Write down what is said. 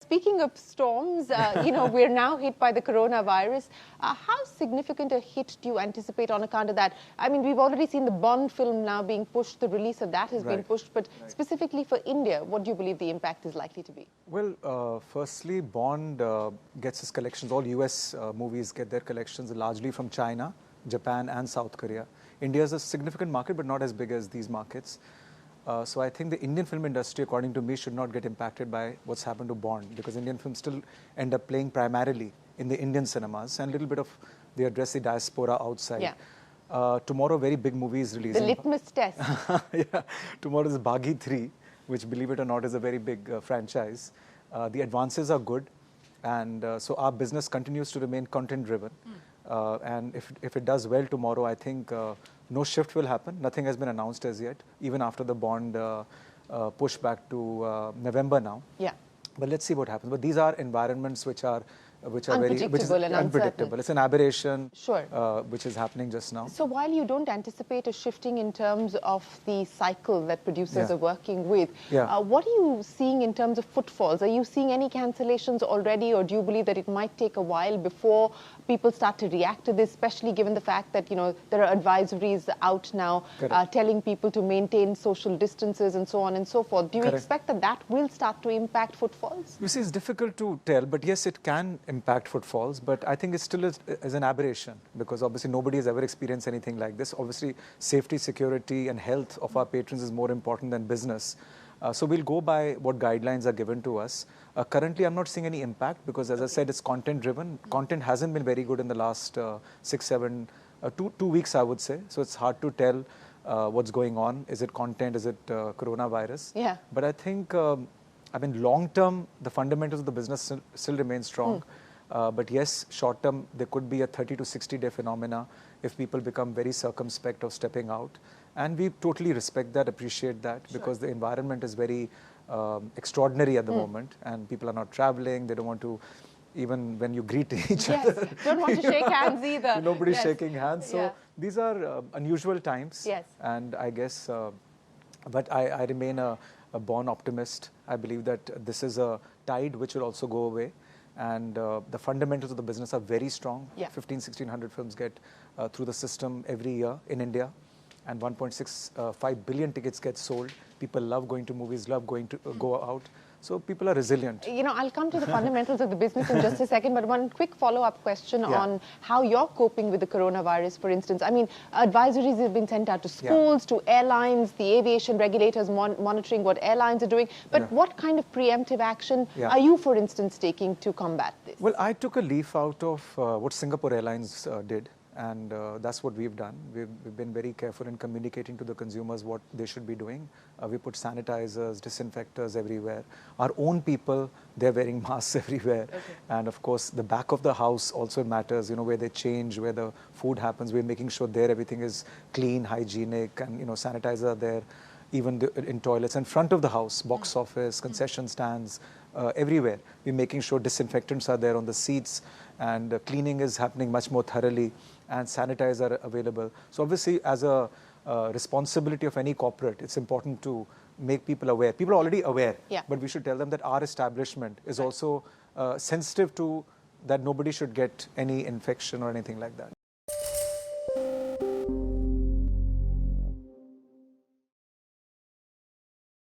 Speaking of storms, we're now hit by the coronavirus. How significant a hit do you anticipate on account of that? I mean, we've already seen the Bond film now being pushed. The release of that has been pushed. But specifically for India, what do you believe the impact is likely to be? Well, firstly, Bond gets its collections. All US movies get their collections largely from China, Japan and South Korea. India is a significant market, but not as big as these markets. So I think the Indian film industry, according to me, should not get impacted by what's happened to Bond, because Indian films still end up playing primarily in the Indian cinemas, and a little bit of they address the diaspora outside. Yeah. Tomorrow, very big movie is releasing. The litmus test. Yeah. Tomorrow is Baghi 3, which, believe it or not, is a very big franchise. The advances are good, and so our business continues to remain content-driven. And if it does well tomorrow, I think no shift will happen. Nothing has been announced as yet, even after the Bond push back to November now. Yeah. But let's see what happens. But these are environments which are unpredictable and unpredictable. It's an aberration, sure, which is happening just now. So while you don't anticipate a shifting in terms of the cycle that producers are working with, what are you seeing in terms of footfalls? Are you seeing any cancellations already, or do you believe that it might take a while before people start to react to this, especially given the fact that, there are advisories out now telling people to maintain social distances and so on and so forth? Do you expect that will start to impact footfalls? You see, it's difficult to tell, but yes, it can impact footfalls, but I think it still is an aberration, because obviously nobody has ever experienced anything like this. Obviously, safety, security and health of our patrons is more important than business. So we'll go by what guidelines are given to us. Currently, I'm not seeing any impact because, as I said, it's content-driven. Content hasn't been very good in the last 2 weeks, I would say. So it's hard to tell what's going on. Is it content? Is it coronavirus? Yeah. But I think, long term, the fundamentals of the business still remain strong. But yes, short term, there could be a 30 to 60-day phenomena if people become very circumspect of stepping out. And we totally respect that, appreciate that, because the environment is very extraordinary at the moment, and people are not traveling. They don't want to, even when you greet each other. Don't want to shake hands either. Nobody's shaking hands. So these are unusual times. Yes. And I guess, but I remain a born optimist. I believe that this is a tide which will also go away. And the fundamentals of the business are very strong. 1,500-1,600 films get through the system every year in India. And 1.65 billion tickets get sold. People love going to movies, love going to go out. So people are resilient. I'll come to the fundamentals of the business in just a second, but one quick follow-up question on how you're coping with the coronavirus, for instance. I mean, advisories have been sent out to schools, to airlines, the aviation regulators monitoring what airlines are doing. But what kind of preemptive action are you, for instance, taking to combat this? Well, I took a leaf out of what Singapore Airlines did. And that's what we've done. We've been very careful in communicating to the consumers what they should be doing. We put sanitizers, disinfectors everywhere. Our own people, they're wearing masks everywhere. And of course, the back of the house also matters, where they change, where the food happens. We're making sure there everything is clean, hygienic, and, sanitizers are there, even in toilets. And front of the house, box office, concession stands, everywhere. We're making sure disinfectants are there on the seats, and cleaning is happening much more thoroughly, and sanitizers are available. So obviously, as a responsibility of any corporate, it's important to make people aware. People are already aware, but we should tell them that our establishment is also sensitive to that nobody should get any infection or anything like that.